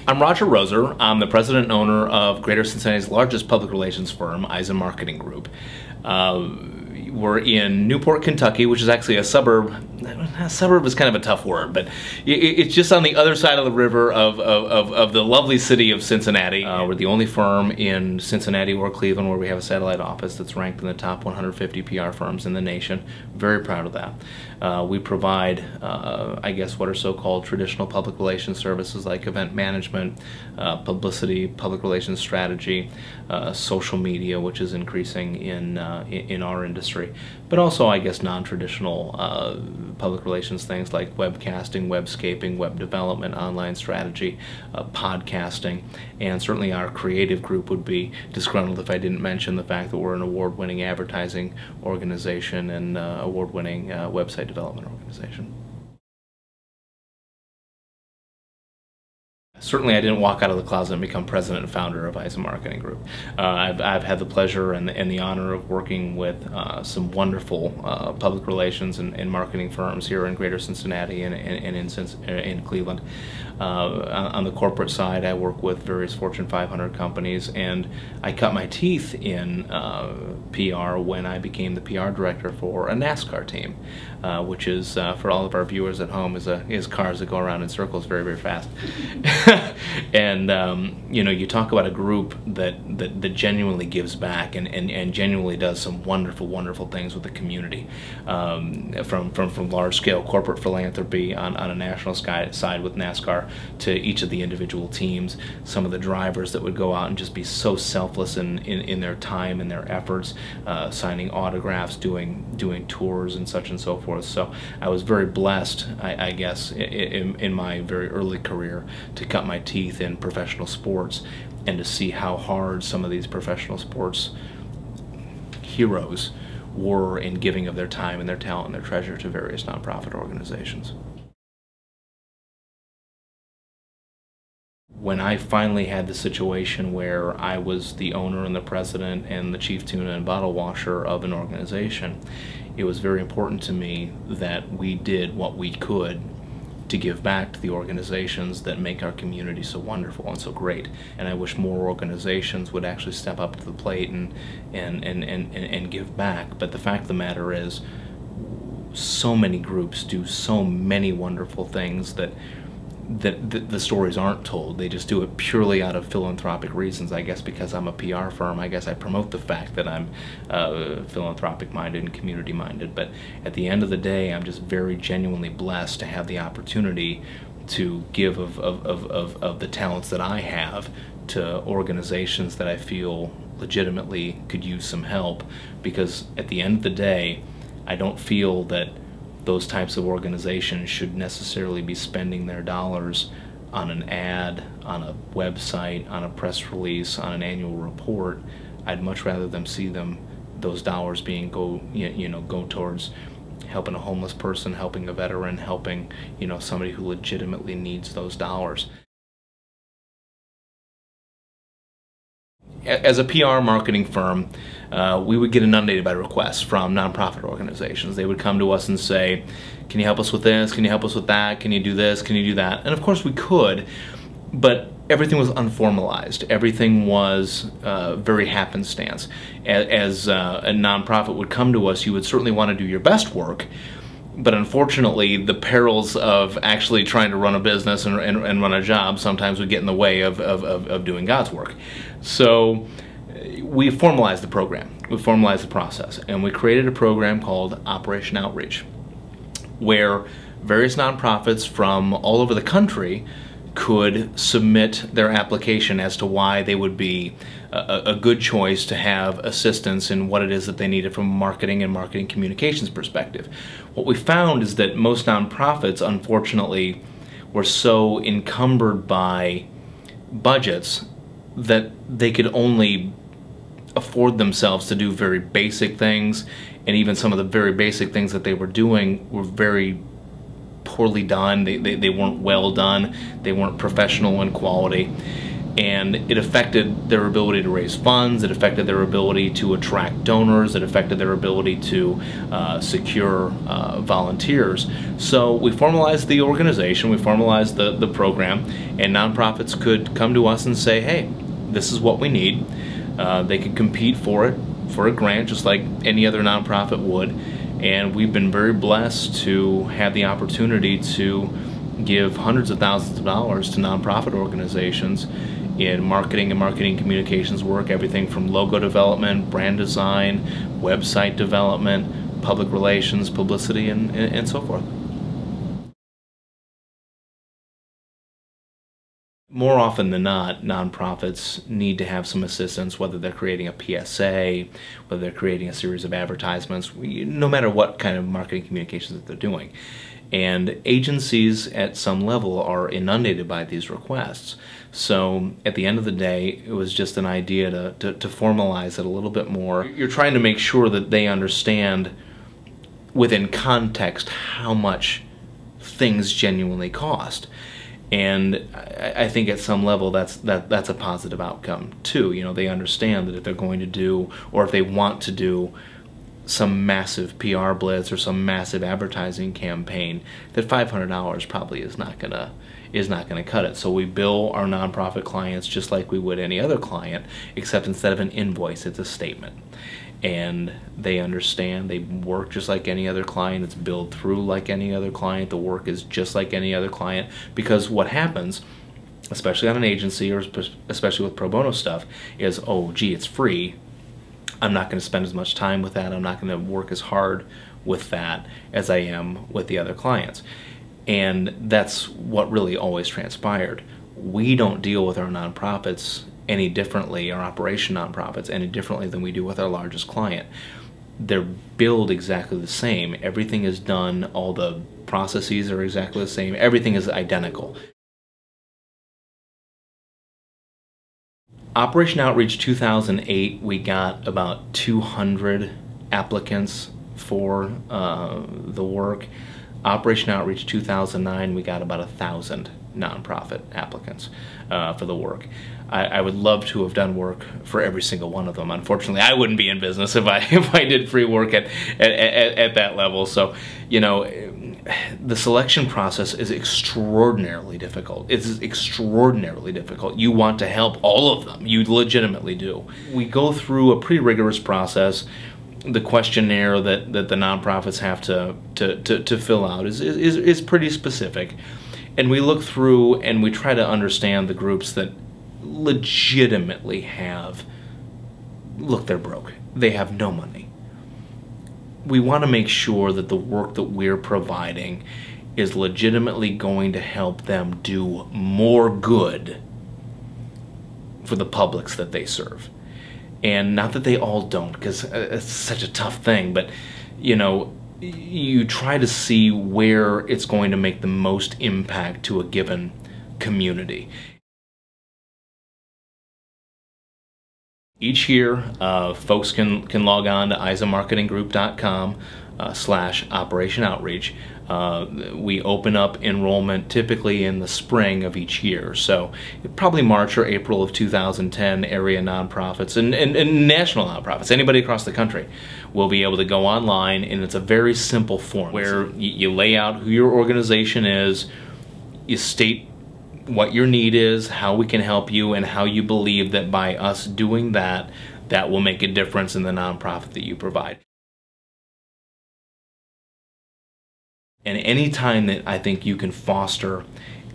I'm Rodger Roeser. I'm the president and owner of Greater Cincinnati's largest public relations firm, Eisen Marketing Group. We're in Newport, Kentucky, which is actually a suburb. A suburb is kind of a tough word, but it's just on the other side of the river of the lovely city of Cincinnati. We're the only firm in Cincinnati or Cleveland where we have a satellite office that's ranked in the top 150 PR firms in the nation. Very proud of that. We provide, I guess, what are so-called traditional public relations services like event management, publicity, public relations strategy, social media, which is increasing in our industry, but also, I guess, non-traditional public relations things like webcasting, webscaping, web development, online strategy, podcasting, and certainly our creative group would be disgruntled if I didn't mention the fact that we're an award-winning advertising organization and award-winning website development organization. Certainly I didn't walk out of the closet and become president and founder of Eisen Marketing Group. I've had the pleasure and the honor of working with some wonderful public relations and marketing firms here in Greater Cincinnati and in Cleveland. On the corporate side, I work with various Fortune 500 companies, and I cut my teeth in PR when I became the PR director for a NASCAR team, which is, for all of our viewers at home, is cars that go around in circles very, very fast. And you know, you talk about a group that genuinely gives back and genuinely does some wonderful things with the community, from large scale corporate philanthropy on a national side with NASCAR to each of the individual teams. Some of the drivers that would go out and just be so selfless in their time and their efforts, signing autographs, doing tours and such and so forth. So I was very blessed, I guess, in my very early career to cut my teeth in professional sports and to see how hard some of these professional sports heroes were in giving of their time and their talent and their treasure to various nonprofit organizations. When I finally had the situation where I was the owner and the president and the chief tuna and bottle washer of an organization, it was very important to me that we did what we could to give back to the organizations that make our community so wonderful and so great. And I wish more organizations would actually step up to the plate and give back. But the fact of the matter is, so many groups do so many wonderful things that the stories aren't told. They just do it purely out of philanthropic reasons. I guess because I'm a PR firm, I guess I promote the fact that I'm philanthropic minded and community minded. But at the end of the day, I'm just very genuinely blessed to have the opportunity to give of the talents that I have to organizations that I feel legitimately could use some help. Because at the end of the day, I don't feel that those types of organizations should necessarily be spending their dollars on an ad, on a website, on a press release, on an annual report. I'd much rather them see those dollars go towards helping a homeless person, helping a veteran, helping somebody who legitimately needs those dollars. As a PR marketing firm, we would get inundated by requests from nonprofit organizations. They would come to us and say, can you help us with this? Can you help us with that? Can you do this? Can you do that? And of course we could, but everything was unformalized. Everything was very happenstance. As a nonprofit would come to us, you would certainly want to do your best work, but unfortunately the perils of actually trying to run a business and run a job sometimes would get in the way of doing God's work. So we formalized the program, we formalized the process, and we created a program called Operation Outreach, where various nonprofits from all over the country could submit their application as to why they would be a good choice to have assistance in what it is that they needed from a marketing and marketing communications perspective. What we found is that most nonprofits, unfortunately, were so encumbered by budgets that they could only afford themselves to do very basic things, and even some of the very basic things that they were doing were very poorly done. They weren't well done. They weren't professional in quality. And it affected their ability to raise funds, it affected their ability to attract donors, it affected their ability to secure volunteers. So we formalized the organization, we formalized the program, and nonprofits could come to us and say, hey, this is what we need. They could compete for it, for a grant, just like any other nonprofit would. And we've been very blessed to have the opportunity to give hundreds of thousands of dollars to nonprofit organizations in marketing and marketing communications work, everything from logo development, brand design, website development, public relations, publicity, and so forth. More often than not, nonprofits need to have some assistance, whether they're creating a PSA, whether they're creating a series of advertisements, no matter what kind of marketing communications that they're doing. And agencies at some level are inundated by these requests. So at the end of the day, it was just an idea to formalize it a little bit more. You're trying to make sure that they understand within context how much things genuinely cost. And I think at some level that's a positive outcome too. You know, they understand that if they're going to do, or if they want to do, some massive PR blitz or some massive advertising campaign, that $500 probably is not gonna cut it. So we bill our nonprofit clients just like we would any other client, except instead of an invoice, it's a statement. And they understand, they work just like any other client, it's billed through like any other client, the work is just like any other client, because what happens, especially on an agency or especially with pro bono stuff, is, oh gee, it's free, I'm not going to spend as much time with that, I'm not going to work as hard with that as I am with the other clients. And that's what really always transpired. We don't deal with our nonprofits any differently, our operation nonprofits, any differently than we do with our largest client. They're billed exactly the same. Everything is done, all the processes are exactly the same, everything is identical. Operation Outreach 2008, we got about 200 applicants for the work. Operation Outreach 2009, we got about 1,000 nonprofit applicants for the work. I would love to have done work for every single one of them. Unfortunately, I wouldn't be in business if I did free work at that level. So, you know, the selection process is extraordinarily difficult. It's extraordinarily difficult. You want to help all of them. You legitimately do. We go through a pretty rigorous process. The questionnaire that the nonprofits have to fill out is pretty specific. And we look through and we try to understand the groups that legitimately have, look, they're broke. They have no money. We want to make sure that the work that we're providing is legitimately going to help them do more good for the publics that they serve. And not that they all don't, because it's such a tough thing, but you know, you try to see where it's going to make the most impact to a given community. Each year, folks can log on to eisenmarketinggroup.com/Operation Outreach. We open up enrollment typically in the spring of each year, so probably March or April of 2010. Area nonprofits and national nonprofits, anybody across the country, will be able to go online, and it's a very simple form where you lay out who your organization is, you state what your need is, how we can help you, and how you believe that by us doing that, that will make a difference in the nonprofit that you provide. And any time that I think you can foster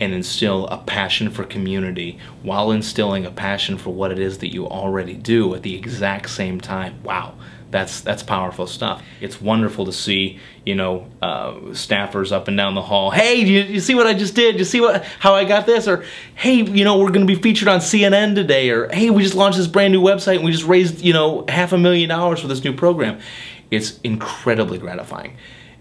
and instill a passion for community while instilling a passion for what it is that you already do at the exact same time, wow, that's powerful stuff. It's wonderful to see, you know, staffers up and down the hall. Hey, you see what I just did? You see how I got this? Or hey, you know, we're going to be featured on CNN today. Or hey, we just launched this brand new website and we just raised, you know, $500,000 for this new program. It's incredibly gratifying.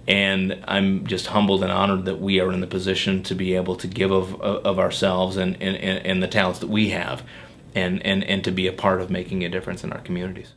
And I'm just humbled and honored that we are in the position to be able to give of ourselves and the talents that we have, and to be a part of making a difference in our communities.